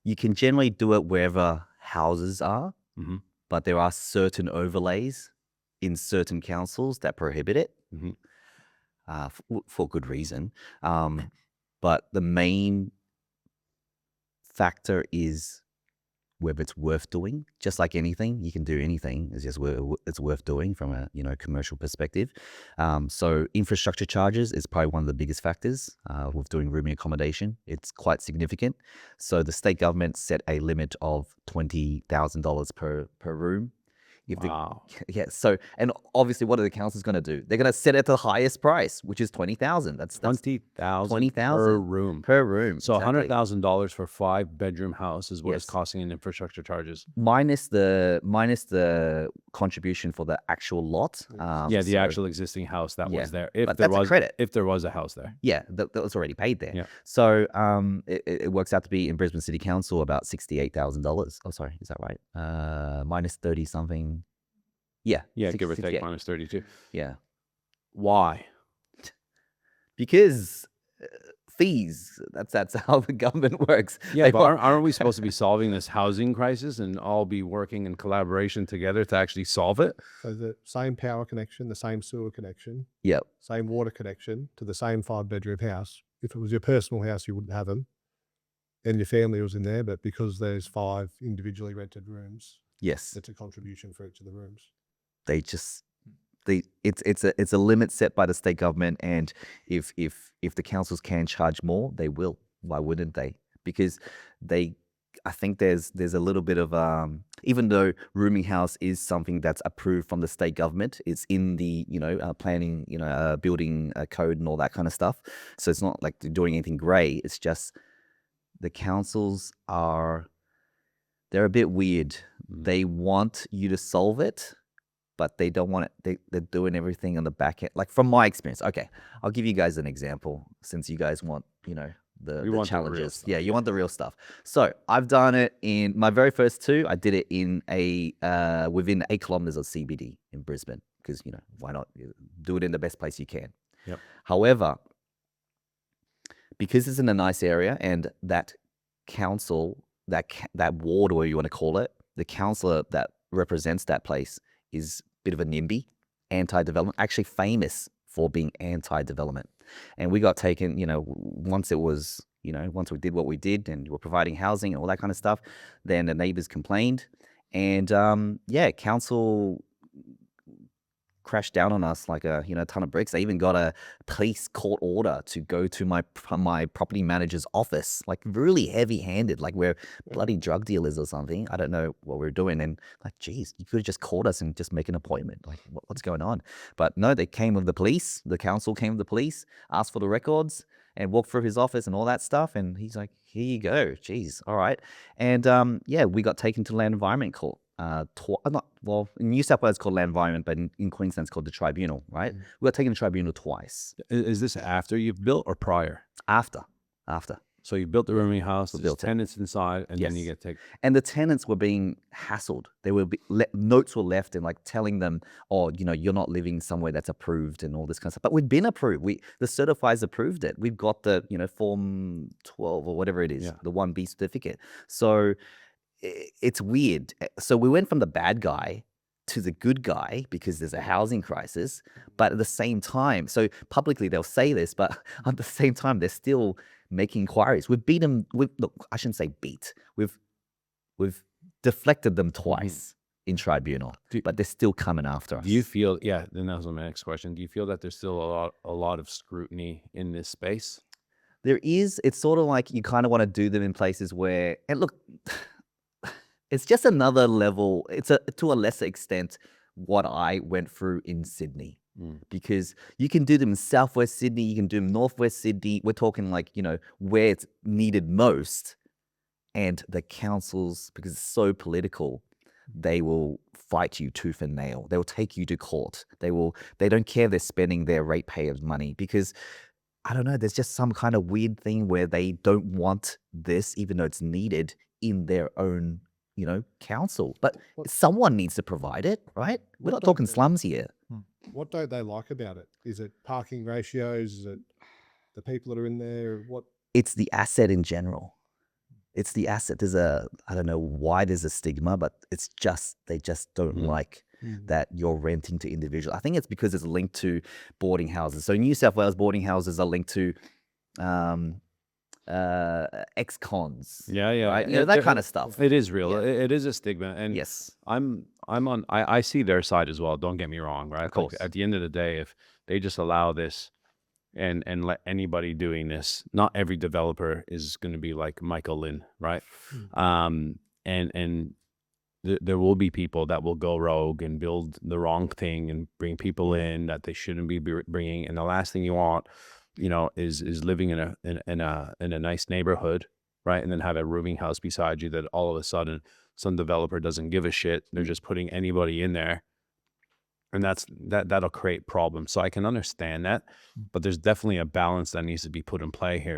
you can generally do it wherever houses are, Mm-hmm. but there are certain overlays in certain councils that prohibit it Mm-hmm. for good reason. But the main factor is whether it's worth doing. Just like anything, you can do anything. It's just it's worth doing from a commercial perspective. So infrastructure charges is probably one of the biggest factors with doing rooming accommodation. It's quite significant. So the state government set a limit of $20,000 per room. Wow. So, and obviously, what are the councils going to do? They're going to set it to the highest price, which is 20,000. That's 20,000 20,000 per room. per room. So exactly. $100,000 for 5-bedroom house is what it's Yes. costing in infrastructure charges. minus the contribution for the actual lot. The so- actual existing house that was there. If but there that's a was credit. if there was a house there. Yeah, that was already paid there. Yeah. So it works out to be in Brisbane City Council about $68,000. Oh, sorry, is that right? Minus 30 something. Yeah. Yeah, give or 68. take, minus 32. Yeah. Why? Because fees. That's how the government works. Yeah, They but want- aren't we supposed to be solving this housing crisis and all be working in collaboration together to actually solve it? So the same power connection, the same sewer connection, Yep. same water connection to the same 5-bedroom house. If it was your personal house, you wouldn't have them, and your family was in there. But because there's 5 individually rented rooms, Yes. it's a contribution for each of the rooms. It's a limit set by the state government, and if the councils can charge more, they will. Why wouldn't they? Because I think there's a little bit of even though rooming house is something that's approved from the state government, it's in the planning, building code and all that kind of stuff. So it's not like they're doing anything grey. It's just the councils they're a bit weird. They want you to solve it, but they don't want it. They're doing everything on the back end. Like from my experience, okay, I'll give you guys an example since you guys want, We the want the real challenges. stuff. Yeah, you want the real stuff. So I've done it in my very first 2. I did it in within 8 kilometers of CBD in Brisbane because, why not do it in the best place you can. Yep. However, because it's in a nice area and that council, that ward, or you want to call it, the councillor that represents that place is a bit of a NIMBY, anti-development, actually famous for being anti-development. And we got taken, once we did what we did and we're providing housing and all that kind of stuff, then the neighbors complained. And council crashed down on us like a ton of bricks. They even got a police court order to go to my property manager's office, like really heavy-handed, like we're bloody drug dealers or something. I don't know what we're doing. And like, geez, you could have just called us and just make an appointment. Like, what's going on? But no, they came with the police. The council came with the police, asked for the records, and walked through his office and all that stuff. And he's like, here you go. Geez, all right. And we got taken to Land Environment Court. In New South Wales it's called Land Environment, but in Queensland it's called the Tribunal, right? We got taken to Tribunal twice. Is this after you've built or prior? After. So you built the rooming house, there's Built it. tenants inside, and then Yes. you get taken. And the tenants were being hassled. They were notes were left and like telling them, oh, you're not living somewhere that's approved and all this kind of stuff. But we've been approved. The certifiers approved it. We've got the Form 12 or whatever it is, Yeah. the 1B certificate. So it's weird. So we went from the bad guy to the good guy because there's a housing crisis. But at the same time, so publicly they'll say this, but at the same time they're still making inquiries. We've beat them. Look, I shouldn't say beat. We've deflected them twice in tribunal, but they're still coming after us. Do you feel? Yeah, then that was my next question. Do you feel that there's still a lot of scrutiny in this space? There is. It's sort of like you kind of want to do them in places where, and look, it's just another level. It's to a lesser extent what I went through in Sydney. Because you can do them in Southwest Sydney, you can do them Northwest Sydney. We're talking like, where it's needed most. And the councils, because it's so political, they will fight you tooth and nail. They will take you to court. They don't care if they're spending their ratepayers' money because, I don't know, there's just some kind of weird thing where they don't want this, even though it's needed in their own, council. But someone needs to provide it, right? We're not talking slums here. What don't they like about it? Is it parking ratios? Is it the people that are in there? What? It's the asset in general. It's the asset. I don't know why there's a stigma, but it's just, they just don't like that you're renting to individual. I think it's because it's linked to boarding houses. So New South Wales boarding houses are linked to ex-cons. Yeah. Right? You know, that kind of stuff. It is real. Yeah. It is a stigma. And Yes. I see their side as well. Don't get me wrong, right? Of course. Like, at the end of the day, if they just allow this and let anybody doing this, not every developer is going to be like Michael Lynn, right? And there will be people that will go rogue and build the wrong thing and bring people in that they shouldn't be bringing. And the last thing you want, is living in a nice neighborhood, right? And then have a rooming house beside you that all of a sudden some developer doesn't give a shit. They're just putting anybody in there. And that'll create problems. So I can understand that, but there's definitely a balance that needs to be put in play here.